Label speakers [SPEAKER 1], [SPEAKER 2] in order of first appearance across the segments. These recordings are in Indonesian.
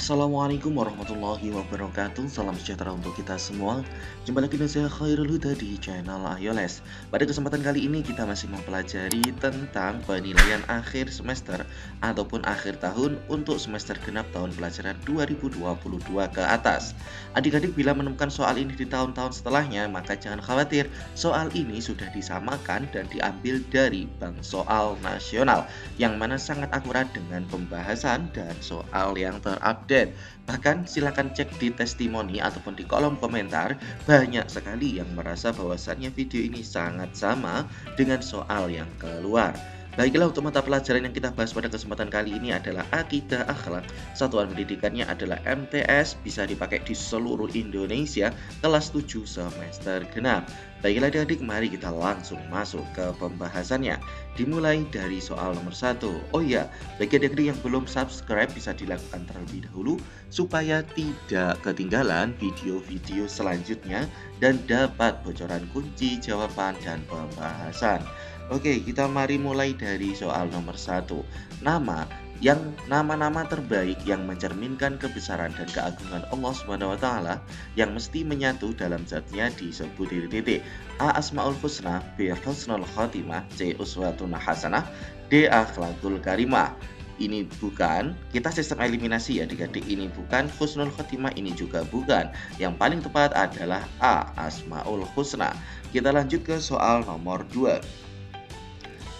[SPEAKER 1] Assalamualaikum warahmatullahi wabarakatuh. Salam sejahtera untuk kita semua. Jumpa lagi dengan saya Khairul Huda di channel Ayoles. Pada kesempatan kali ini kita masih mempelajari tentang penilaian akhir semester ataupun akhir tahun untuk semester genap tahun pelajaran 2022 ke atas. Adik-adik bila menemukan soal ini di tahun-tahun setelahnya, maka jangan khawatir, soal ini sudah disamakan dan diambil dari Bank Soal Nasional, yang mana sangat akurat dengan pembahasan dan soal yang terupdate. Bahkan silakan cek di testimoni ataupun di kolom komentar, banyak sekali yang merasa bahwasannya video ini sangat sama dengan soal yang keluar. Baiklah, untuk mata pelajaran yang kita bahas pada kesempatan kali ini adalah Akidah Akhlak. Satuan pendidikannya adalah MTS, bisa dipakai di seluruh Indonesia, kelas 7 semester genap. Baiklah adik-adik, mari kita langsung masuk ke pembahasannya. Dimulai dari soal nomor 1. Oh iya, bagi adik-adik yang belum subscribe bisa dilakukan terlebih dahulu supaya tidak ketinggalan video-video selanjutnya dan dapat bocoran kunci jawaban dan pembahasan. Oke, kita mari mulai dari soal nomor 1. Nama-nama terbaik yang mencerminkan kebesaran dan keagungan Allah Subhanahu wa taala yang mesti menyatu dalam zatnya disebut titik-titik. A. Asmaul Husna, B. Husnul Khotimah, C. Uswatun Hasanah, D. Akhlakul Karimah. Ini bukan, kita sistem eliminasi ya adik-adik, ini bukan, Husnul Khotimah ini juga bukan. Yang paling tepat adalah A. Asmaul Husna. Kita lanjut ke soal nomor 2.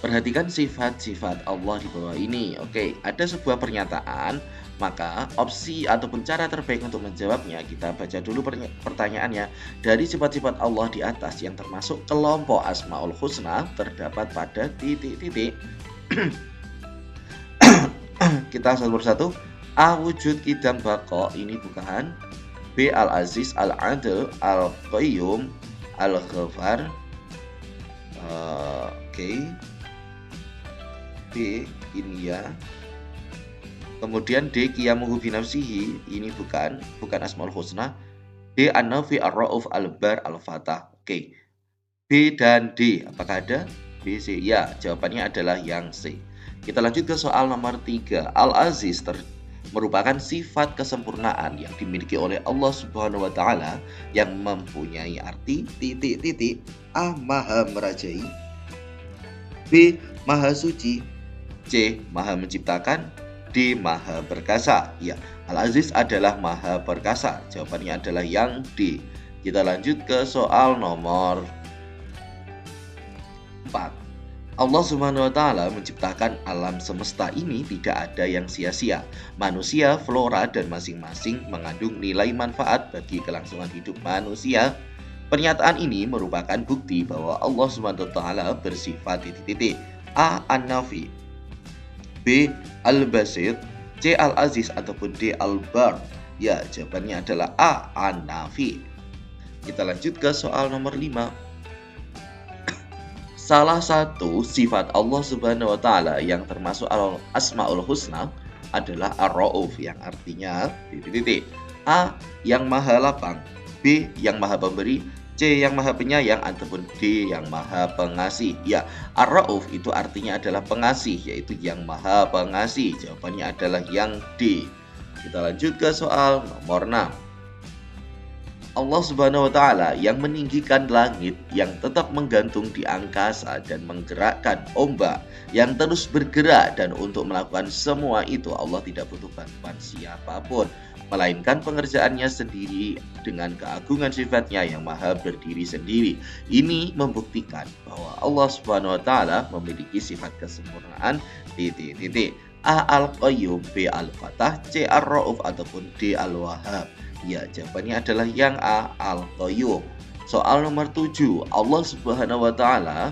[SPEAKER 1] Perhatikan sifat-sifat Allah di bawah ini. Oke, ada sebuah pernyataan, maka opsi ataupun cara terbaik untuk menjawabnya, kita baca dulu pertanyaannya. Dari sifat-sifat Allah di atas yang termasuk kelompok Asmaul Husna terdapat pada titik-titik. Kita satu persatu. A. Wujud Qidam Baqa, ini bukan. B. Al-Aziz, Al-Adil, Al-Qayyum, Al-Ghaffar. Oke. B. Ini ya. Kemudian D. Qiyamuhu binafsihi, ini bukan Asmaul Husna. D. An-Nafi, Ar-Ra'uf, Al-Bar, Al-Fatah. Oke. B dan D, apakah ada? B, C. Ya, jawabannya adalah yang C. Kita lanjut ke soal nomor 3. Al-Aziz merupakan sifat kesempurnaan yang dimiliki oleh Allah Subhanahu wa taala yang mempunyai arti titik-titik. A. Maha merajai, B. Maha suci, C. Maha menciptakan, D. Maha perkasa. Ya, Al-Aziz adalah Maha perkasa. Jawabannya adalah yang D. Kita lanjut ke soal nomor 4. Allah Subhanahu wa taala menciptakan alam semesta ini tidak ada yang sia-sia. Manusia, flora, dan masing-masing mengandung nilai manfaat bagi kelangsungan hidup manusia. Pernyataan ini merupakan bukti bahwa Allah Subhanahu wa taala bersifat titik-titik. A. An-Nafi, B. Al-Basit, C. Al-Aziz, ataupun D. Al-Bar. Ya, jawabannya adalah A. An-Nafi. Kita lanjut ke soal nomor 5. Salah satu sifat Allah Subhanahu wa taala yang termasuk Asmaul Husna adalah Ar-Ra'uf, yang artinya titik-titik. A. Yang maha lapang, B. Yang maha pemberi, C. Yang maha penyayang, ataupun D. Yang maha pengasih. Ya, Ar-Ra'uf itu artinya adalah pengasih, yaitu yang maha pengasih. Jawabannya adalah yang D. Kita lanjut ke soal nomor 6. Allah Subhanahu wa taala yang meninggikan langit, yang tetap menggantung di angkasa dan menggerakkan ombak yang terus bergerak, dan untuk melakukan semua itu Allah tidak butuh bantuan siapapun, melainkan pengerjaannya sendiri dengan keagungan sifatnya yang maha berdiri sendiri. Ini membuktikan bahwa Allah Subhanahu wa taala memiliki sifat kesempurnaan titik-titik. A. Al-Qayyum, B. Al-Fatah, C. Ar-Ra'uf, ataupun D. Al-Wahhab. Ya, jawabannya adalah yang A. Al-Qayyum. Soal nomor 7. Allah Subhanahu wa taala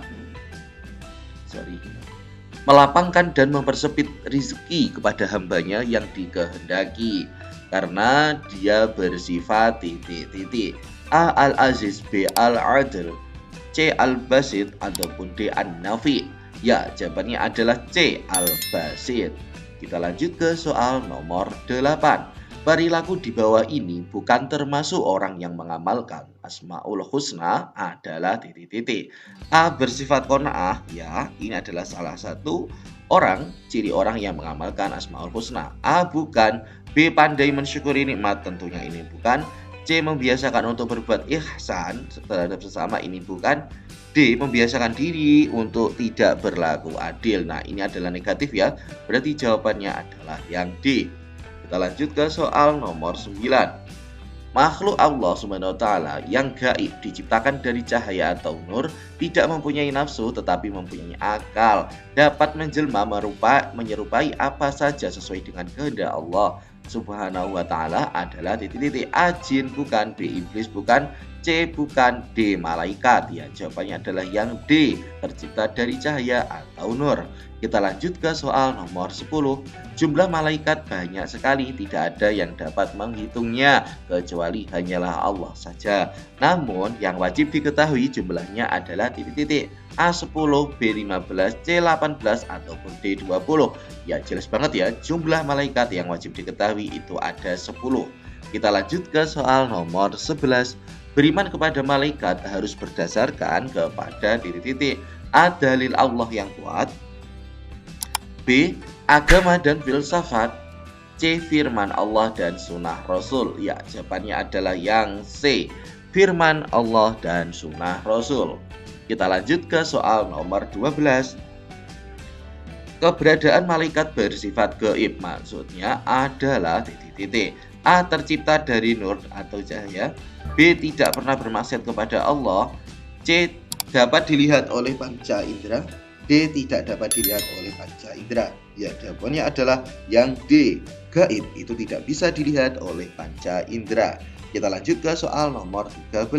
[SPEAKER 1] melapangkan dan mempersempit rizki kepada hambanya yang dikehendaki, karena dia bersifat titik-titik. A. Al-Aziz, B. Al-Adil, C. Al-Basit, ataupun D. An-Nafi. Ya, jawabannya adalah C. Al-Basit. Kita lanjut ke soal nomor 8. Perilaku di bawah ini bukan termasuk orang yang mengamalkan Asmaul Husna adalah titik-titik. A. Bersifat qanaah, ya, ini adalah salah satu ciri orang yang mengamalkan Asmaul Husna. A. Bukan B. Pandai mensyukuri nikmat, tentunya ini bukan. C. Membiasakan untuk berbuat ihsan terhadap sesama, ini bukan. D. Membiasakan diri untuk tidak berlaku adil. Nah, ini adalah negatif ya. Berarti jawabannya adalah yang D. Kita lanjut ke soal nomor 9. Makhluk Allah Subhanahu wa taala yang gaib diciptakan dari cahaya atau nur, tidak mempunyai nafsu tetapi mempunyai akal, dapat menjelma menyerupai apa saja sesuai dengan kehendak Allah Subhanahu wa taala adalah titik-titik. A. Jin bukan, B. Iblis bukan, C. bukan, D. Malaikat. Ya, jawabannya adalah yang D, tercipta dari cahaya atau nur. Kita lanjut ke soal nomor 10. Jumlah malaikat banyak sekali, tidak ada yang dapat menghitungnya kecuali hanyalah Allah saja. Namun yang wajib diketahui jumlahnya adalah titik-titik. A10, B15, C18 ataupun D20. Ya, jelas banget ya, jumlah malaikat yang wajib diketahui itu ada 10. Kita lanjut ke soal nomor 11. Beriman kepada malaikat harus berdasarkan kepada titik-titik. A. Dalil Allah yang kuat, B. Agama dan filsafat, C. Firman Allah dan sunnah Rasul. Ya, jawabannya adalah yang C, firman Allah dan sunnah Rasul. Kita lanjut ke soal nomor 12. Keberadaan malaikat bersifat gaib, maksudnya adalah titik-titik. A. Tercipta dari nur atau cahaya, B. Tidak pernah bermaksud kepada Allah, C. Dapat dilihat oleh panca indera, D. Tidak dapat dilihat oleh panca indera. Ya, jawabannya adalah yang D, gaib itu tidak bisa dilihat oleh panca indera. Kita lanjut ke soal nomor 13.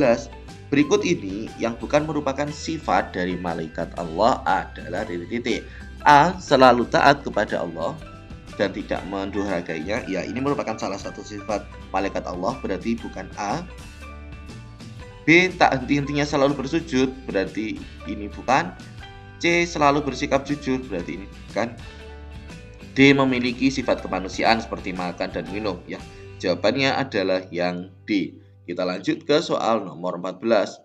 [SPEAKER 1] Berikut ini yang bukan merupakan sifat dari malaikat Allah adalah titik-titik. A. Selalu taat kepada Allah dan tidak mendurhakainya. Ya, ini merupakan salah satu sifat malaikat Allah, berarti bukan A. B. Tak henti-hentinya selalu bersujud, berarti ini bukan. C. Selalu bersikap jujur, berarti ini bukan. D. Memiliki sifat kemanusiaan seperti makan dan minum. Ya, jawabannya adalah yang D. Kita lanjut ke soal nomor 14.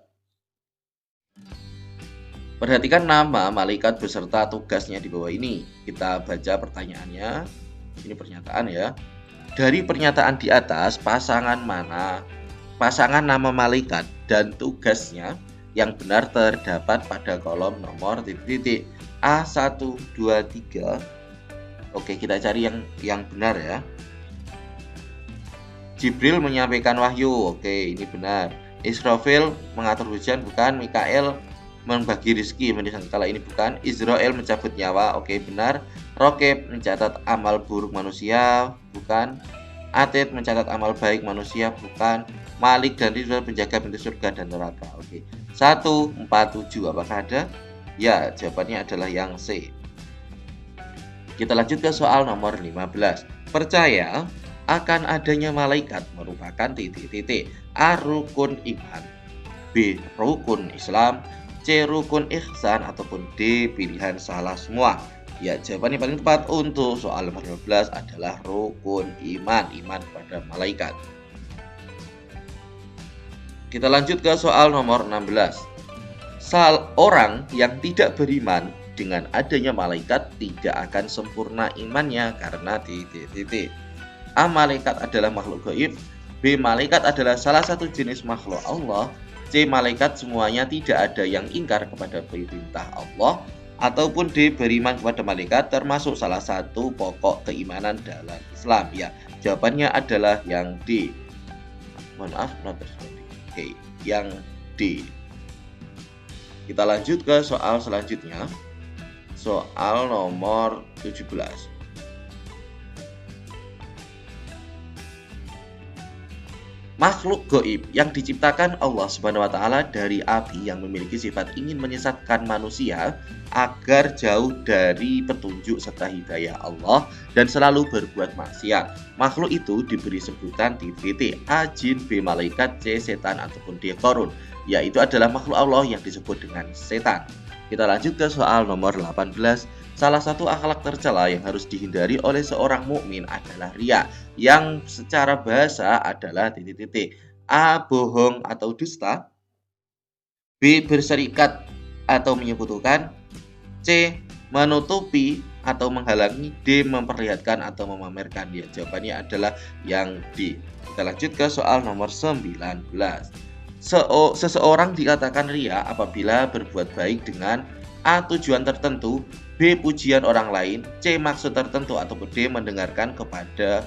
[SPEAKER 1] Perhatikan nama malaikat beserta tugasnya di bawah ini. Kita baca pertanyaannya. Ini pernyataan ya. Dari pernyataan di atas, pasangan nama malaikat dan tugasnya yang benar terdapat pada kolom nomor titik-titik. A1, 2, 3. Oke, kita cari yang benar ya. Jibril menyampaikan wahyu. Oke, ini benar. Israfil mengatur hujan, bukan. Mikael membagi rezeki, kala ini bukan. Israel mencabut nyawa. Oke, benar. Rokib mencatat amal buruk manusia, bukan. Atid mencatat amal baik manusia, bukan. Malik dan Ridwan penjaga pintu surga dan neraka. Oke. 1, 4, 7. Apakah ada? Ya, jawabannya adalah yang C. Kita lanjut ke soal nomor 15. Percaya akan adanya malaikat merupakan titik-titik. A. Rukun iman, B. Rukun Islam, C. Rukun ihsan, ataupun D. Pilihan salah semua. Ya, jawaban yang paling tepat untuk soal nomor 15 adalah rukun iman, iman kepada malaikat. Kita lanjut ke soal nomor 16. Orang yang tidak beriman dengan adanya malaikat tidak akan sempurna imannya karena titik-titik. A. Malaikat adalah makhluk gaib, B. Malaikat adalah salah satu jenis makhluk Allah, C. Malaikat semuanya tidak ada yang ingkar kepada perintah Allah, ataupun D. Beriman kepada malaikat termasuk salah satu pokok keimanan dalam Islam. Ya, jawabannya adalah yang D. Mohon maaf, Oke, yang D. Kita lanjut ke soal selanjutnya. Soal nomor 17. Makhluk gaib yang diciptakan Allah Subhanahu wa taala dari api yang memiliki sifat ingin menyesatkan manusia agar jauh dari petunjuk serta hidayah Allah dan selalu berbuat maksiat. Makhluk itu diberi sebutan titik A. Jin, B. Malaikat, C. Setan, ataupun D. Korun. Yaitu adalah makhluk Allah yang disebut dengan setan. Kita lanjut ke soal nomor 18. Salah satu akhlak tercela yang harus dihindari oleh seorang mukmin adalah riya, yang secara bahasa adalah titik-titik. A. Bohong atau dusta, B. Berserikat atau menyekutukan, C. Menutupi atau menghalangi, D. Memperlihatkan atau memamerkan. Ya, jawabannya adalah yang D. Kita lanjut ke soal nomor 19. Seseorang dikatakan ria apabila berbuat baik dengan A. Tujuan tertentu, B. Pujian orang lain, C. Maksud tertentu, atau D. Mendengarkan kepada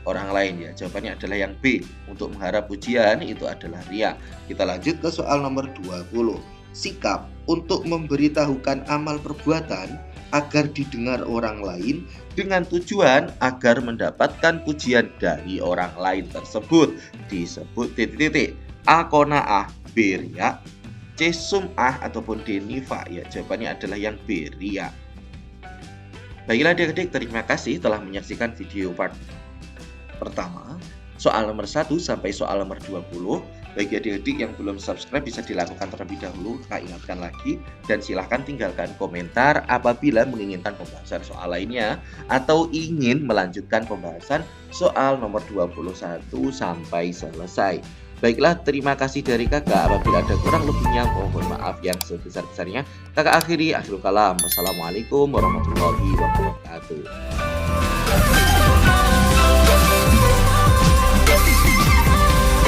[SPEAKER 1] orang lain. Ya, jawabannya adalah yang B. Untuk mengharap pujian itu adalah ria. Kita lanjut ke soal nomor 20. Sikap untuk memberitahukan amal perbuatan agar didengar orang lain dengan tujuan agar mendapatkan pujian dari orang lain tersebut disebut titik-titik. A. Qanaah, B. riya, C. Sum'ah, ataupun D. Nifaq. Ya, jawabannya adalah yang B. riya. Baiklah adik-adik, terima kasih telah menyaksikan video part pertama soal nomor 1 sampai soal nomor 20. Bagi adik-adik yang belum subscribe bisa dilakukan terlebih dahulu, saya ingatkan lagi, dan silahkan tinggalkan komentar apabila menginginkan pembahasan soal lainnya atau ingin melanjutkan pembahasan soal nomor 21 sampai selesai. Baiklah, terima kasih dari kakak. Apabila ada kurang lebihnya mohon maaf yang sebesar-besarnya. Kakak akhiri, akhirul kalam. Wassalamualaikum warahmatullahi wabarakatuh.